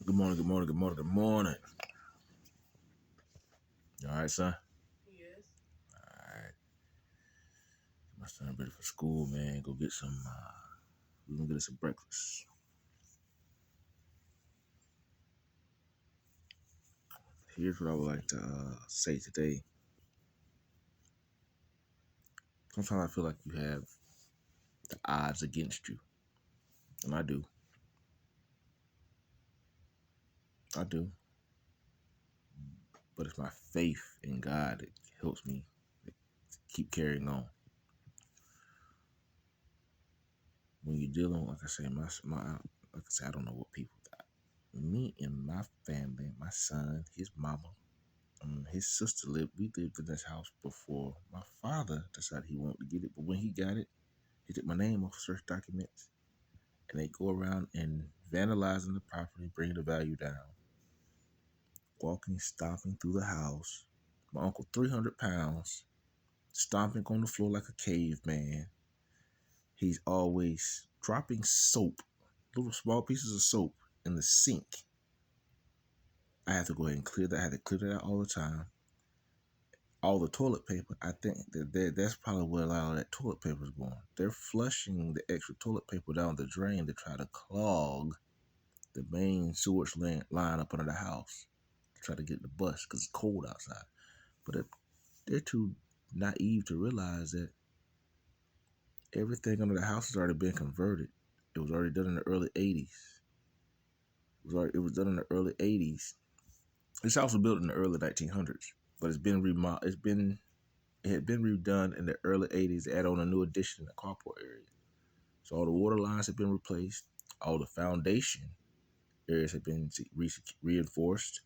Good morning, good morning, good morning, good morning. You all right, son? Yes. All right. My son ready for school, man. Go get some, we're gonna get us some breakfast. Here's what I would like to say today. Sometimes I feel like you have the odds against you. And I do. I do. But it's my faith in God that helps me keep carrying on. When you're dealing, like I say, like I say, I don't know what people got. Me and my family, my son, his mama, his sister we lived in this house before my father decided he wanted to get it. But when he got it, he took my name off search documents, and they go around and vandalizing the property, bringing the value down, walking, stomping through the house. My uncle, 300 pounds, stomping on the floor like a caveman. He's always dropping soap, little small pieces of soap in the sink. I have to go ahead and clear that. I had to clear that out all the time. All the toilet paper, I think that's probably where a lot of that toilet paper is going. They're flushing the extra toilet paper down the drain to try to clog the main sewage line up under the house to try to get the bus because it's cold outside. But they're too naive to realize that everything under the house has already been converted. It was already done in the early 80s. It was done in the early 80s. This house was built in the early 1900s, but it's been remodeled. It had been redone in the early 80s to add on a new addition in the carport area. So all the water lines have been replaced. All the foundation areas have been reinforced.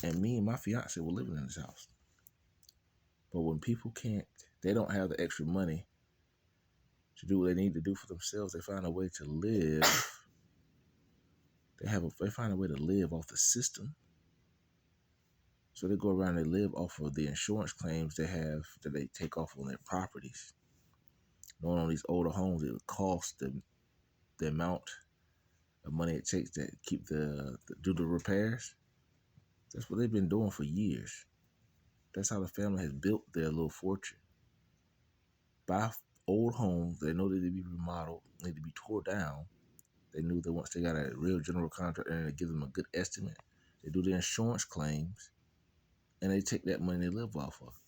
And me and my fiance were living in this house. But when people they don't have the extra money to do what they need to do for themselves. They find a way to live. They find a way to live off the system. So they go around and they live off of the insurance claims that they take off on their properties. Knowing on these older homes, it would cost them the amount of money it takes to keep do the repairs. That's what they've been doing for years. That's how the family has built their little fortune. Buy old homes they know they need to be remodeled, need to be tore down. They knew that once they got a real general contractor and they give them a good estimate, they do the insurance claims, and they take that money they live off of.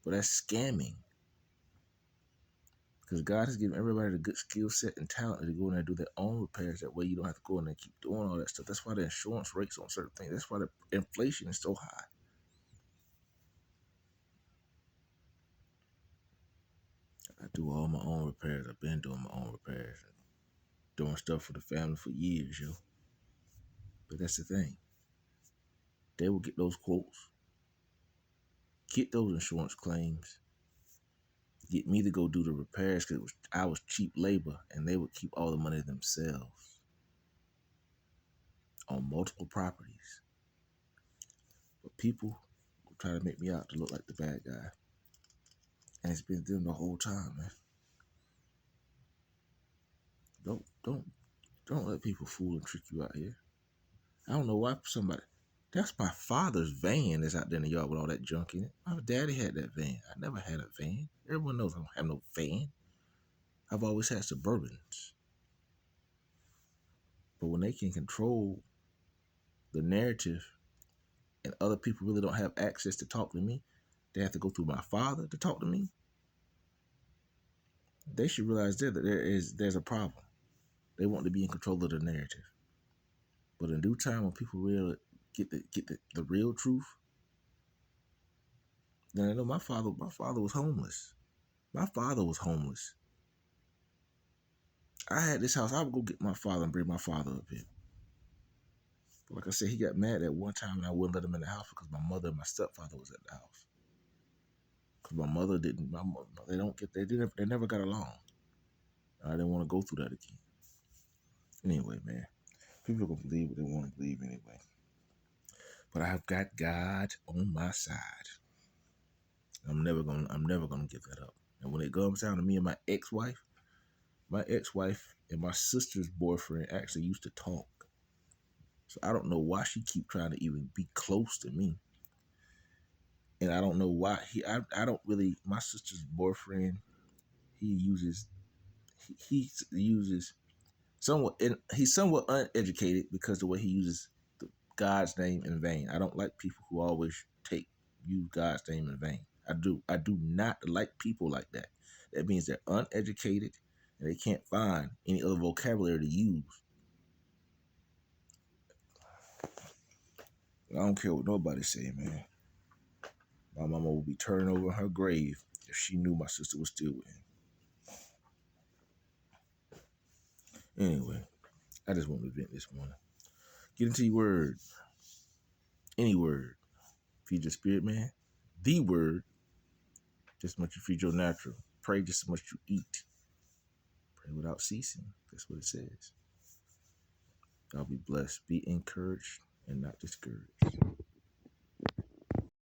But that's scamming. Because God has given everybody the good skill set and talent to go in there and do their own repairs. That way you don't have to go in there and keep doing all that stuff. That's why the insurance rates on certain things. That's why the inflation is so high. I do all my own repairs. I've been doing my own repairs and doing stuff for the family for years, yo. But that's the thing. They will get those quotes, get those insurance claims, get me to go do the repairs because I was cheap labor, and they would keep all the money themselves on multiple properties. But people will try to make me out to look like the bad guy. And it's been them the whole time, man. Don't let people fool and trick you out here. I don't know why that's my father's van that's out there in the yard with all that junk in it. My daddy had that van. I never had a van. Everyone knows I don't have no van. I've always had Suburbans. But when they can control the narrative and other people really don't have access to talk to me, they have to go through my father to talk to me. They should realize that there's a problem. They want to be in control of the narrative. But in due time, when people really get the real truth, then I know my father was homeless. My father was homeless. I had this house. I would go get my father and bring my father up here. But like I said, he got mad at one time and I wouldn't let him in the house because my mother and my stepfather was at the house. Because my mother didn't. They never got along. I didn't want to go through that again. Anyway, man, people are gonna believe what they want to believe anyway. But I've got God on my side. I'm never gonna give that up. And when it comes down to me and my ex-wife, My ex-wife and my sister's boyfriend actually used to talk. So I don't know why she keep trying to even be close to me. And I don't know why I don't really, my sister's boyfriend, he uses somewhat, and he's somewhat uneducated because the way he uses God's name in vain. I don't like people who always use God's name in vain. I do not like people like that. That means they're uneducated and they can't find any other vocabulary to use. I don't care what nobody say, man. My mama would be turning over in her grave if she knew my sister was still with him. Anyway, I just want to vent this morning. Get into your word. Any word. Feed your spirit, man. The word. Just as much you feed your natural. Pray just as much you eat. Pray without ceasing. That's what it says. Y'all be blessed. Be encouraged and not discouraged.